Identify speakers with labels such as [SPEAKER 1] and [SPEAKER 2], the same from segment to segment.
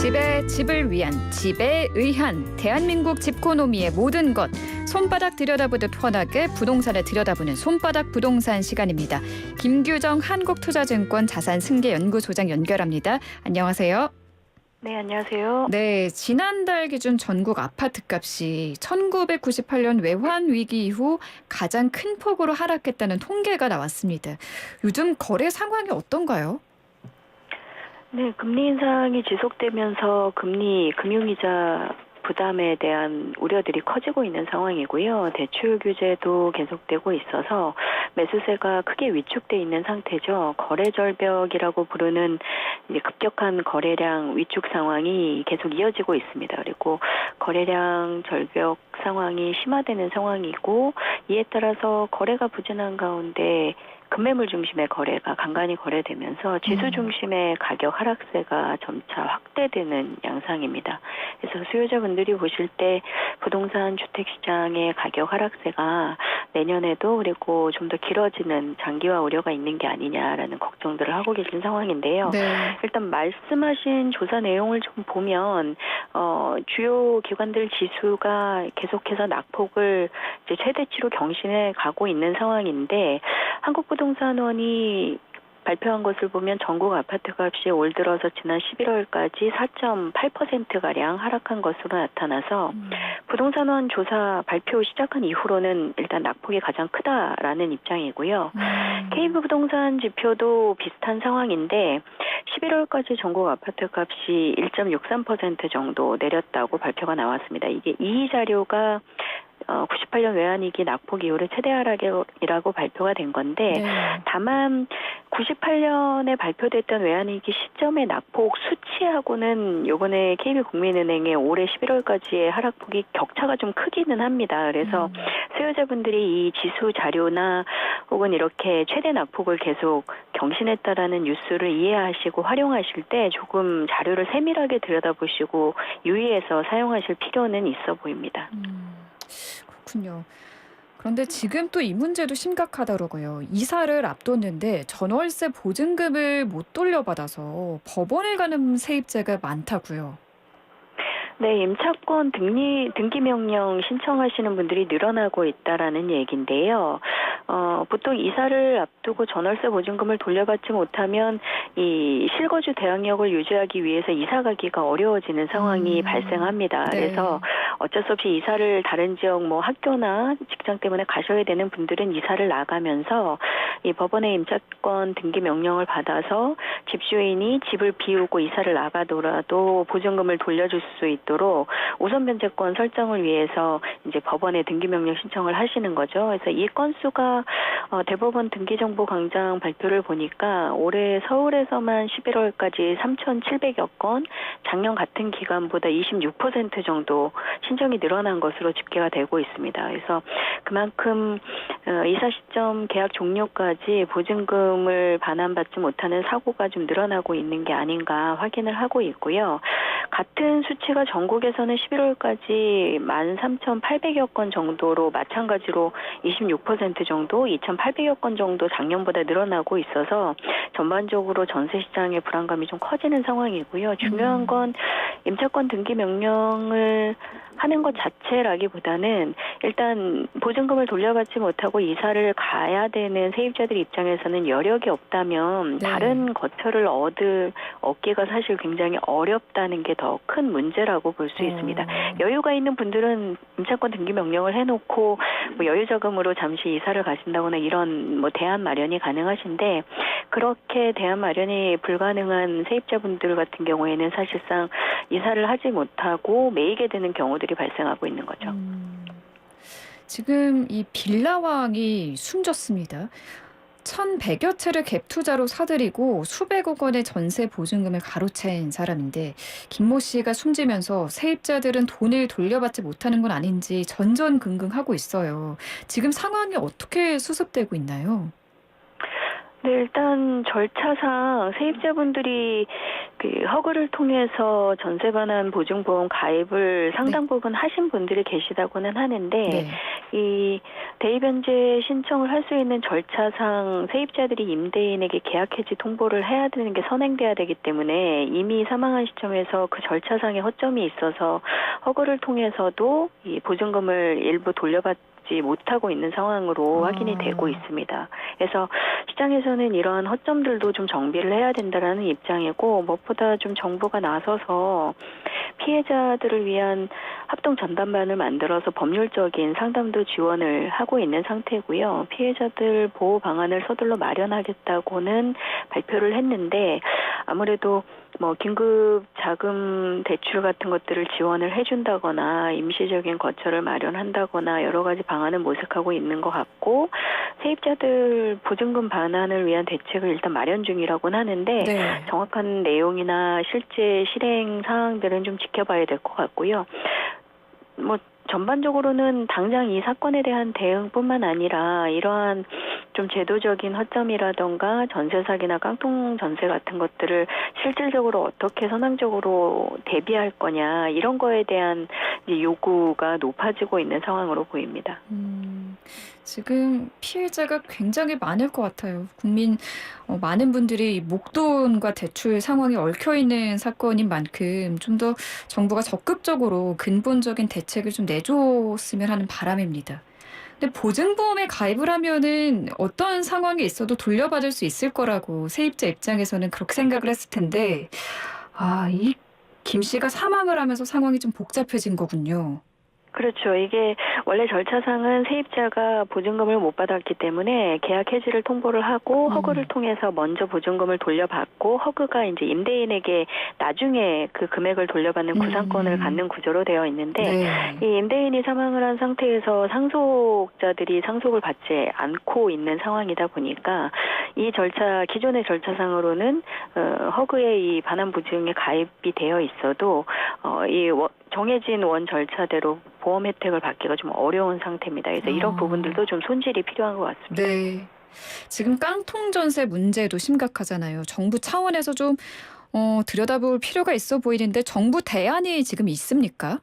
[SPEAKER 1] 집을 위한, 집에 의한 대한민국 집코노미의 모든 것. 손바닥 들여다보듯 훤하게 부동산을 들여다보는 손바닥 부동산 시간입니다. 김규정 한국투자증권 자산승계연구소장 연결합니다. 안녕하세요.
[SPEAKER 2] 네, 안녕하세요.
[SPEAKER 1] 네, 지난달 기준 전국 아파트값이 1998년 외환 위기 이후 가장 큰 폭으로 하락했다는 통계가 나왔습니다. 요즘 거래 상황이 어떤가요?
[SPEAKER 2] 네, 금리 인상이 지속되면서 금융이자 부담에 대한 우려들이 커지고 있는 상황이고요. 대출 규제도 계속되고 있어서 매수세가 크게 위축돼 있는 상태죠. 거래 절벽이라고 부르는 이제 급격한 거래량 위축 상황이 계속 이어지고 있습니다. 그리고 거래량 절벽 상황이 심화되는 상황이고, 이에 따라서 거래가 부진한 가운데 금매물 중심의 거래가 간간히 거래되면서 지수 중심의 가격 하락세가 점차 확대되는 양상입니다. 그래서 수요자분들이 보실 때 부동산 주택시장의 가격 하락세가 내년에도 그리고 좀 더 길어지는 장기화 우려가 있는 게 아니냐라는 걱정들을 하고 계신 상황인데요.
[SPEAKER 1] 네.
[SPEAKER 2] 일단 말씀하신 조사 내용을 좀 보면 주요 기관들 지수가 계속해서 낙폭을 이제 최대치로 경신해 가고 있는 상황인데, 한국부동산원이 발표한 것을 보면 전국 아파트 값이 올 들어서 지난 11월까지 4.8%가량 하락한 것으로 나타나서 부동산원 조사 발표 시작한 이후로는 일단 낙폭이 가장 크다라는 입장이고요. KB부동산 지표도 비슷한 상황인데 11월까지 전국 아파트 값이 1.63% 정도 내렸다고 발표가 나왔습니다. 이게 이 자료가 98년 외환위기 낙폭 이후로 최대 하락이라고 발표가 된 건데,
[SPEAKER 1] 네.
[SPEAKER 2] 다만 98년에 발표됐던 외환위기 시점의 낙폭 수치하고는 요번에 KB국민은행의 올해 11월까지의 하락폭이 격차가 좀 크기는 합니다. 그래서 수요자분들이 이 지수 자료나 혹은 이렇게 최대 낙폭을 계속 경신했다라는 뉴스를 이해하시고 활용하실 때 조금 자료를 세밀하게 들여다보시고 유의해서 사용하실 필요는 있어 보입니다.
[SPEAKER 1] 그렇군요. 그런데 지금 또 이 문제도 심각하더라고요. 이사를 앞뒀는데 전월세 보증금을 못 돌려받아서 법원에 가는 세입자가 많다고요.
[SPEAKER 2] 네, 임차권 등기 명령 신청하시는 분들이 늘어나고 있다라는 얘기인데요. 보통 이사를 앞두고 전월세 보증금을 돌려받지 못하면 이 실거주 대항력을 유지하기 위해서 이사 가기가 어려워지는 상황이 발생합니다.
[SPEAKER 1] 네.
[SPEAKER 2] 그래서 어쩔 수 없이 이사를 다른 지역 학교나 직장 때문에 가셔야 되는 분들은 이사를 나가면서 이 법원의 임차권 등기 명령을 받아서 집주인이 집을 비우고 이사를 나가더라도 보증금을 돌려줄 수 있도록 우선 변제권 설정을 위해서 이제 법원에 등기 명령 신청을 하시는 거죠. 그래서 이 건수가 대법원 등기정보 광장 발표를 보니까 올해 서울에서만 11월까지 3,700여 건, 작년 같은 기간보다 26% 정도 신청이 늘어난 것으로 집계가 되고 있습니다. 그래서 그만큼 이사 시점 계약 종료까지 보증금을 반환받지 못하는 사고가 좀 늘어나고 있는 게 아닌가 확인을 하고 있고요. 같은 수치가 전국에서는 11월까지 13,800여 건 정도로 마찬가지로 26% 정도, 2,800여 건 정도 작년보다 늘어나고 있어서 전반적으로 전세 시장의 불안감이 좀 커지는 상황이고요. 중요한 건 임차권 등기 명령을 하는 것 자체라기보다는 일단 보증금을 돌려받지 못하고 이사를 가야 되는 세입자들 입장에서는 여력이 없다면
[SPEAKER 1] 네.
[SPEAKER 2] 다른 거처를 얻기가 사실 굉장히 어렵다는 게 더 큰 문제라고 볼 수 있습니다. 여유가 있는 분들은 임차권 등기 명령을 해놓고 여유 자금으로 잠시 이사를 가신다거나 이런 대안 마련이 가능하신데, 그렇게 대안 마련이 불가능한 세입자분들 같은 경우에는 사실상 이사를 하지 못하고 매이게 되는 경우들이 발생하고 있는 거죠.
[SPEAKER 1] 지금 이 빌라왕이 숨졌습니다. 1,100여 채를 갭 투자로 사들이고 수백억 원의 전세 보증금을 가로챈 사람인데, 김모 씨가 숨지면서 세입자들은 돈을 돌려받지 못하는 건 아닌지 전전긍긍하고 있어요. 지금 상황이 어떻게 수습되고 있나요?
[SPEAKER 2] 네, 일단 절차상 세입자분들이 허그를 통해서 전세 반환 보증보험 가입을
[SPEAKER 1] 네.
[SPEAKER 2] 상당 부분 하신 분들이 계시다고는 하는데
[SPEAKER 1] 네.
[SPEAKER 2] 이 대입변제 신청을 할 수 있는 절차상 세입자들이 임대인에게 계약 해지 통보를 해야 되는 게 선행돼야 되기 때문에 이미 사망한 시점에서 그 절차상의 허점이 있어서 허그를 통해서도 이 보증금을 일부 돌려받지 못하고 있는 상황으로 확인이 되고 있습니다. 그래서 시장에서는 이러한 허점들도 좀 정비를 해야 된다라는 입장이고, 무엇보다 좀 정부가 나서서 피해자들을 위한 합동 전담반을 만들어서 법률적인 상담도 지원을 하고 있는 상태고요. 피해자들 보호 방안을 서둘러 마련하겠다고는 발표를 했는데, 아무래도 뭐 긴급 자금 대출 같은 것들을 지원을 해준다거나 임시적인 거처를 마련한다거나 여러 가지 방안을 모색하고 있는 것 같고, 세입자들 보증금 반환을 위한 대책을 일단 마련 중이라고는 하는데
[SPEAKER 1] 네.
[SPEAKER 2] 정확한 내용이나 실제 실행 사항들은 좀 지켜봐야 될 것 같고요. 뭐 전반적으로는 당장 이 사건에 대한 대응뿐만 아니라 이러한 좀 제도적인 허점이라던가 전세 사기나 깡통 전세 같은 것들을 실질적으로 어떻게 선행적으로 대비할 거냐, 이런 거에 대한 이제 요구가 높아지고 있는 상황으로 보입니다.
[SPEAKER 1] 지금 피해자가 굉장히 많을 것 같아요. 많은 분들이 목돈과 대출 상황이 얽혀 있는 사건인 만큼 좀 더 정부가 적극적으로 근본적인 대책을 좀 내줬으면 하는 바람입니다. 근데 보증보험에 가입을 하면은 어떤 상황이 있어도 돌려받을 수 있을 거라고 세입자 입장에서는 그렇게 생각을 했을 텐데, 이 김 씨가 사망을 하면서 상황이 좀 복잡해진 거군요.
[SPEAKER 2] 그렇죠. 이게 원래 절차상은 세입자가 보증금을 못 받았기 때문에 계약 해지를 통보를 하고 허그를 통해서 먼저 보증금을 돌려받고, 허그가 이제 임대인에게 나중에 그 금액을 돌려받는 구상권을 갖는 구조로 되어 있는데,
[SPEAKER 1] 네.
[SPEAKER 2] 이 임대인이 사망을 한 상태에서 상속자들이 상속을 받지 않고 있는 상황이다 보니까 이 절차, 기존의 절차상으로는 허그의 이 반환 보증에 가입이 되어 있어도 정해진 원 절차대로 보험 혜택을 받기가 좀 어려운 상태입니다. 그래서 이런 부분들도 좀 손질이 필요한 것 같습니다.
[SPEAKER 1] 네. 지금 깡통 전세 문제도 심각하잖아요. 정부 차원에서 좀 들여다볼 필요가 있어 보이는데 정부 대안이 지금 있습니까?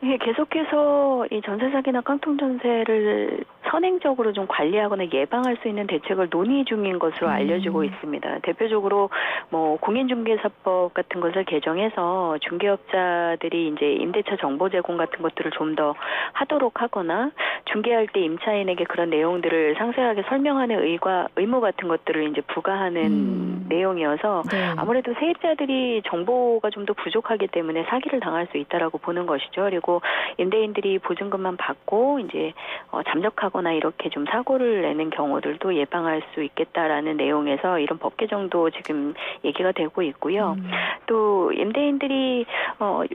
[SPEAKER 2] 예, 계속해서 이 전세 사기나 깡통 전세를 선행적으로 좀 관리하거나 예방할 수 있는 대책을 논의 중인 것으로 알려지고 있습니다. 대표적으로 뭐 공인중개사법 같은 것을 개정해서 중개업자들이 이제 임대차 정보 제공 같은 것들을 좀 더 하도록 하거나, 중개할 때 임차인에게 그런 내용들을 상세하게 설명하는 의무 같은 것들을 이제 부과하는 내용이어서
[SPEAKER 1] 네.
[SPEAKER 2] 아무래도 세입자들이 정보가 좀 더 부족하기 때문에 사기를 당할 수 있다라고 보는 것이죠. 그리고 임대인들이 보증금만 받고 이제 잠적하거나 이렇게 좀 사고를 내는 경우들도 예방할 수 있겠다라는 내용에서 이런 법 개정도 지금 얘기가 되고 있고요. 또 임대인들이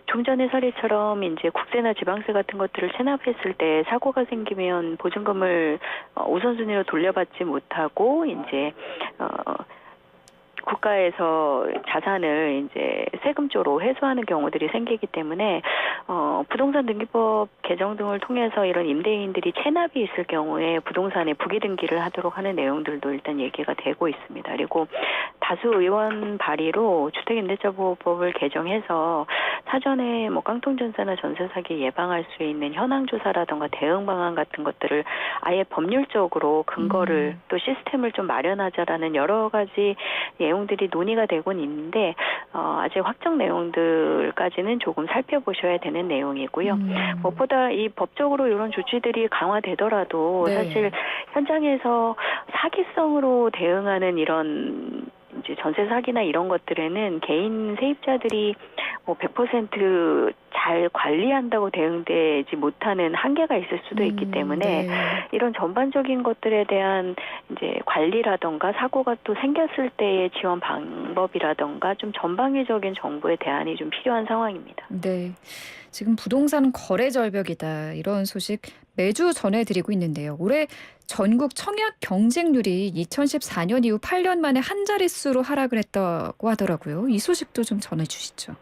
[SPEAKER 2] 좀 전에 사례처럼 이제 국세나 지방세 같은 것들을 체납했을 때 사고가 생기면 보증금을 우선순위로 돌려받지 못하고 이제 국가에서 자산을 이제 세금조로 회수하는 경우들이 생기기 때문에 부동산 등기법 개정 등을 통해서 이런 임대인들이 체납이 있을 경우에 부동산에 부기 등기를 하도록 하는 내용들도 일단 얘기가 되고 있습니다. 그리고 다수 의원 발의로 주택임대차보호법을 개정해서 사전에 뭐 깡통전세나 전세 사기 예방할 수 있는 현황 조사라든가 대응 방안 같은 것들을 아예 법률적으로 근거를 또 시스템을 좀 마련하자라는 여러 가지 내용들이 논의가 되곤 있는데 아직 확정 내용들까지는 조금 살펴보셔야 되는 내용이고요. 무엇보다 이 법적으로 이런 조치들이 강화되더라도
[SPEAKER 1] 네.
[SPEAKER 2] 사실 현장에서 사기성으로 대응하는 이런 이제 전세 사기나 이런 것들에는 개인 세입자들이 뭐 100% 관리한다고 대응되지 못하는 한계가 있을 수도 있기 때문에 이런 전반적인 것들에 대한 이제 관리라던가 사고가 또 생겼을 때의 지원 방법이라던가 좀 전방위적인 정부의 대안이 좀 필요한 상황입니다.
[SPEAKER 1] 네. 지금 부동산 거래 절벽이다, 이런 소식 매주 전해드리고 있는데요. 올해 전국 청약 경쟁률이 2014년 이후 8년 만에 한 자릿수로 하락을 했다고 하더라고요. 이 소식도 좀 전해주시죠.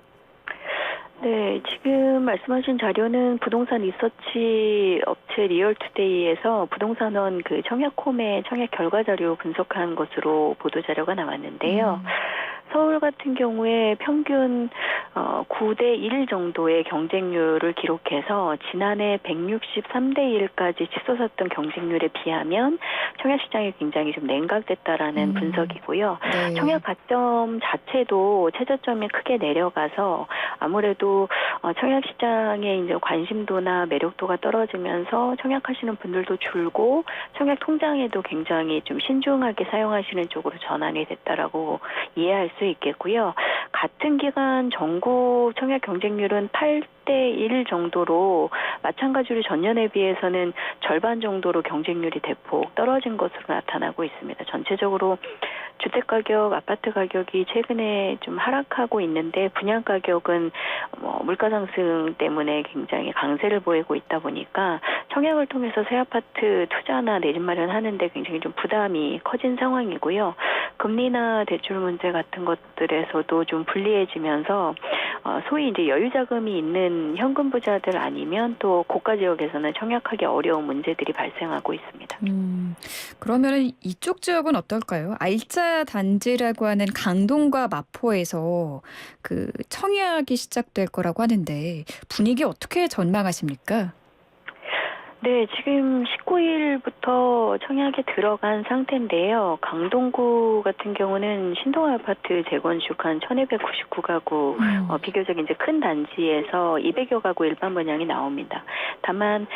[SPEAKER 2] 네, 지금 말씀하신 자료는 부동산 리서치 업체 리얼투데이에서 부동산원 그 청약홈의 청약 결과 자료 분석한 것으로 보도 자료가 나왔는데요. 서울 같은 경우에 평균 9대 1 정도의 경쟁률을 기록해서 지난해 163대 1까지 치솟았던 경쟁률에 비하면 청약 시장이 굉장히 좀 냉각됐다라는 분석이고요.
[SPEAKER 1] 네.
[SPEAKER 2] 청약 가점 자체도 최저점이 크게 내려가서 아무래도 청약 시장에 이제 관심도나 매력도가 떨어지면서 청약하시는 분들도 줄고 청약 통장에도 굉장히 좀 신중하게 사용하시는 쪽으로 전환이 됐다라고 이해할 수 있겠고요. 같은 기간 전국 청약 경쟁률은 8대 1 정도로 마찬가지로 전년에 비해서는 절반 정도로 경쟁률이 대폭 떨어진 것으로 나타나고 있습니다. 전체적으로 주택 가격, 아파트 가격이 최근에 좀 하락하고 있는데 분양 가격은 물가 상승 때문에 굉장히 강세를 보이고 있다 보니까 청약을 통해서 새 아파트 투자나 내 집 마련하는데 굉장히 좀 부담이 커진 상황이고요. 금리나 대출 문제 같은 것들에서도 좀 불리해지면서 소위 이제 여유 자금이 있는 현금 부자들 아니면 또 고가 지역에서는 청약하기 어려운 문제들이 발생하고 있습니다.
[SPEAKER 1] 그러면 이쪽 지역은 어떨까요? 알짜 단지라고 하는 강동과 마포에서 그 청약이 시작될 거라고 하는데 분위기 어떻게 전망하십니까?
[SPEAKER 2] 네, 지금 19일부터 청약에 들어간 상태인데요. 강동구 같은 경우는 신동 아파트 재건축 한 1299가구, 비교적 이제 큰 단지에서 200여 가구 일반 분양이 나옵니다. 다만,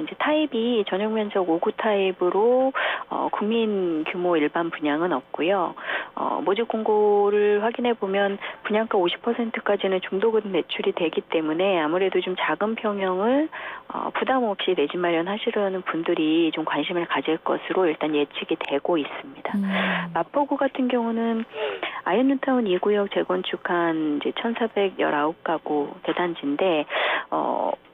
[SPEAKER 2] 이제 타입이 전용 면적 5구 타입으로, 국민 규모 일반 분양은 없고요. 모집 공고를 확인해 보면 분양가 50%까지는 중도금 매출이 되기 때문에 아무래도 좀 작은 평형을 부담 없이 내 집 마련하시려는 분들이 좀 관심을 가질 것으로 일단 예측이 되고 있습니다. 마포구 같은 경우는 아이언뉴타운 2구역 재건축한 이제 1,419가구 대단지인데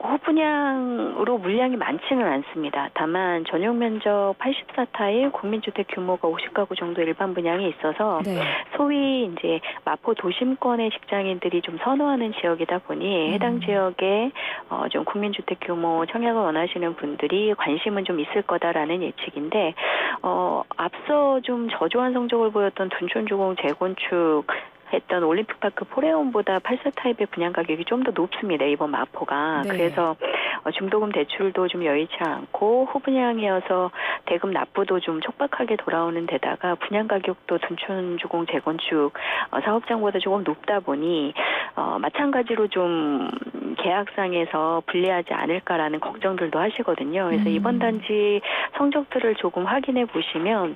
[SPEAKER 2] 호분양으로 물량이 많지는 않습니다. 다만 전용 면적 84타일 국민주택 규모가 50가구 정도 일반 분양이 있어서
[SPEAKER 1] 네.
[SPEAKER 2] 소위 이제 마포 도심권의 직장인들이 좀 선호하는 지역이다 보니 해당 지역에 좀 국민주택 규모 청약을 원하시는 분들이 관심은 좀 있을 거다라는 예측인데 앞서 좀 저조한 성적을 보였던 둔촌주공 재건축 했던 올림픽파크 포레온보다 84 타입의 분양 가격이 좀 더 높습니다. 이번 마포가.
[SPEAKER 1] 네.
[SPEAKER 2] 그래서 중도금 대출도 좀 여의치 않고 후분양이어서 대금 납부도 좀 촉박하게 돌아오는 데다가 분양 가격도 둔촌주공 재건축 사업장보다 조금 높다 보니 마찬가지로 좀 계약상에서 불리하지 않을까라는 걱정들도 하시거든요. 그래서 이번 단지 성적들을 조금 확인해 보시면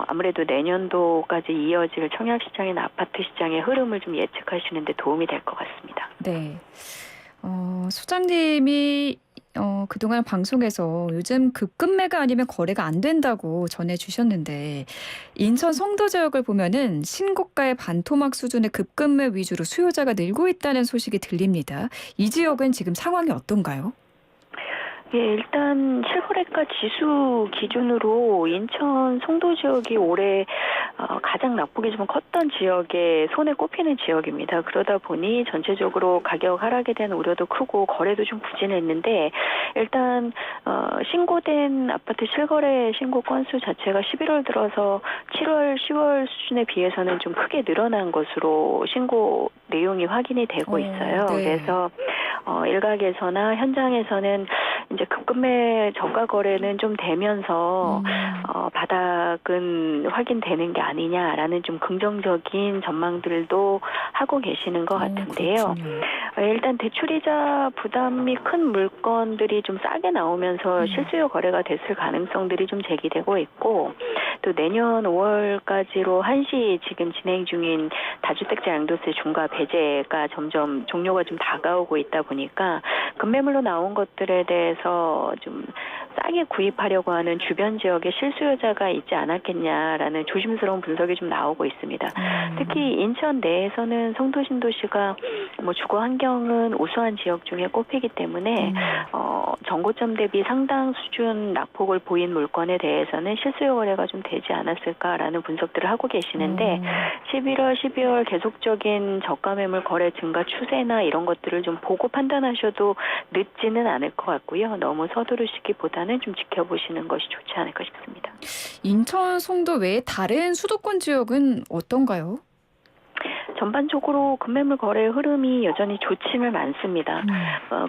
[SPEAKER 2] 아무래도 내년도까지 이어질 청약시장이나 아파트 시장의 흐름을 좀 예측하시는 데 도움이 될 것 같습니다.
[SPEAKER 1] 네. 소장님이 그동안 방송에서 요즘 급금매가 아니면 거래가 안 된다고 전해주셨는데 인천 송도 지역을 보면은 신고가의 반토막 수준의 급금매 위주로 수요자가 늘고 있다는 소식이 들립니다. 이 지역은 지금 상황이 어떤가요?
[SPEAKER 2] 예, 일단 실거래가 지수 기준으로 인천 송도 지역이 올해 가장 낙폭이 좀 컸던 지역에 손에 꼽히는 지역입니다. 그러다 보니 전체적으로 가격 하락에 대한 우려도 크고 거래도 좀 부진했는데 일단 신고된 아파트 실거래 신고 건수 자체가 11월 들어서 7월, 10월 수준에 비해서는 좀 크게 늘어난 것으로 신고 내용이 확인이 되고 있어요.
[SPEAKER 1] 네.
[SPEAKER 2] 그래서 일각에서나 현장에서는 이제 급금매 저가 거래는 좀 되면서 바닥은 확인되는 게 아니냐라는 좀 긍정적인 전망들도 하고 계시는 것 같은데요. 일단 대출이자 부담이 큰 물건들이 좀 싸게 나오면서 실수요 거래가 됐을 가능성들이 좀 제기되고 있고 또 내년 5월까지로 한시 지금 진행 중인 다주택자 양도세 중과 배제가 점점 종료가 좀 다가오고 있다 보니까 급매물로 나온 것들에 대해서 좀 싸게 구입하려고 하는 주변 지역에 실수요자가 있지 않았겠냐라는 조심스러운 분석이 좀 나오고 있습니다. 특히 인천 내에서는 송도 신도시가 주거 환경은 우수한 지역 중에 꼽히기 때문에 정고점 대비 상당 수준 낙폭을 보인 물건에 대해서는 실수요 거래가 좀 되지 않았을까라는 분석들을 하고 계시는데 11월, 12월 계속적인 저가 매물 거래 증가 추세나 이런 것들을 좀 보고 판단하셔도 늦지는 않을 것 같고요. 너무 서두르시기보다는 좀 지켜보시는 것이 좋지 않을까 싶습니다.
[SPEAKER 1] 인천 송도 외에 다른 수도권 지역은 어떤가요?
[SPEAKER 2] 전반적으로 금매물 거래 흐름이 여전히 좋지는 않습니다.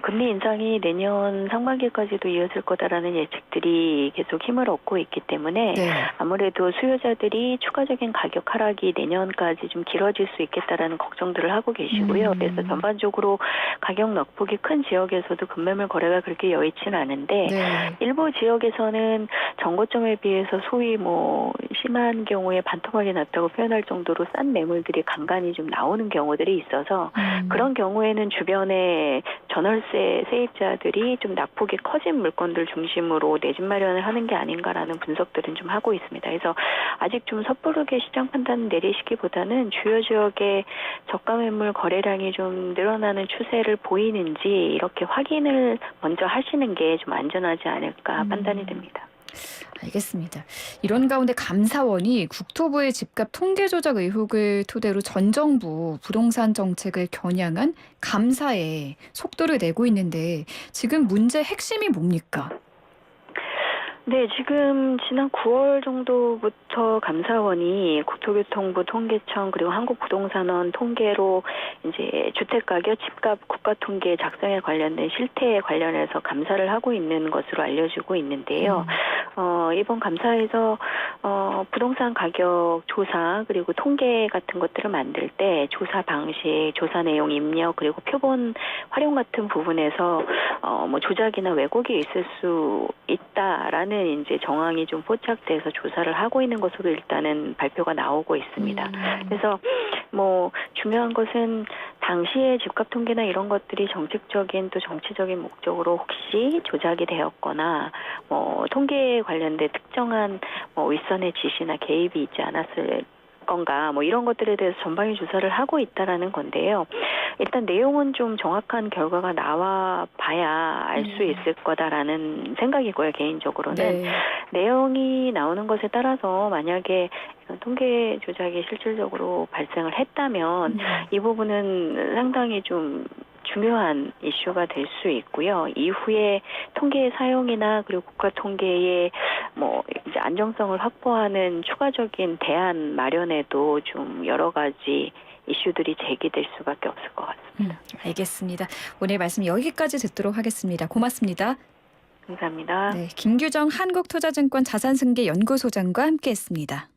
[SPEAKER 2] 금리 인상이 내년 상반기까지도 이어질 거다라는 예측들이 계속 힘을 얻고 있기 때문에
[SPEAKER 1] 네.
[SPEAKER 2] 아무래도 수요자들이 추가적인 가격 하락이 내년까지 좀 길어질 수 있겠다라는 걱정들을 하고 계시고요. 그래서 전반적으로 가격 넉폭이 큰 지역에서도 금매물 거래가 그렇게 여의치는 않은데
[SPEAKER 1] 네.
[SPEAKER 2] 일부 지역에서는 정고점에 비해서 소위 뭐 심한 경우에 반토막이 났다고 표현할 정도로 싼 매물들이 간간히 좀 나오는 경우들이 있어서 그런 경우에는 주변에 전월세 세입자들이 좀 낙폭이 커진 물건들 중심으로 내 집 마련을 하는 게 아닌가라는 분석들은 좀 하고 있습니다. 그래서 아직 좀 섣부르게 시장 판단 내리시기보다는 주요 지역의 저가 매물 거래량이 좀 늘어나는 추세를 보이는지 이렇게 확인을 먼저 하시는 게 좀 안전하지 않을까 판단이 됩니다.
[SPEAKER 1] 알겠습니다. 이런 가운데 감사원이 국토부의 집값 통계 조작 의혹을 토대로 전 정부 부동산 정책을 겨냥한 감사에 속도를 내고 있는데 지금 문제 핵심이 뭡니까?
[SPEAKER 2] 네, 지금 지난 9월 정도부터 감사원이 국토교통부 통계청 그리고 한국부동산원 통계로 이제 주택가격, 집값 국가통계 작성에 관련된 실태에 관련해서 감사를 하고 있는 것으로 알려지고 있는데요. 이번 감사에서 부동산 가격 조사 그리고 통계 같은 것들을 만들 때 조사 방식, 조사 내용 입력 그리고 표본 활용 같은 부분에서 뭐 조작이나 왜곡이 있을 수 있다라는 이제 정황이 좀 포착돼서 조사를 하고 있는 것으로 일단은 발표가 나오고 있습니다. 그래서 뭐 중요한 것은 당시의 집값 통계나 이런 것들이 정책적인 또 정치적인 목적으로 혹시 조작이 되었거나 뭐 통계에 관련된 특정한 뭐 윗선의 지시나 개입이 있지 않았을 건가 뭐 이런 것들에 대해서 전방위 조사를 하고 있다라는 건데요. 일단 내용은 좀 정확한 결과가 나와 봐야 알 수 있을 거다라는 생각이고요. 개인적으로는.
[SPEAKER 1] 네.
[SPEAKER 2] 내용이 나오는 것에 따라서 만약에 이런 통계 조작이 실질적으로 발생을 했다면 이 부분은 상당히 좀 중요한 이슈가 될 수 있고요. 이후에 통계의 사용이나 그리고 국가 통계의 뭐 이제 안정성을 확보하는 추가적인 대안 마련에도 좀 여러 가지 이슈들이 제기될 수밖에 없을 것 같습니다.
[SPEAKER 1] 알겠습니다. 오늘 말씀 여기까지 듣도록 하겠습니다. 고맙습니다.
[SPEAKER 2] 감사합니다.
[SPEAKER 1] 네, 김규정 한국투자증권 자산승계연구소장과 함께했습니다.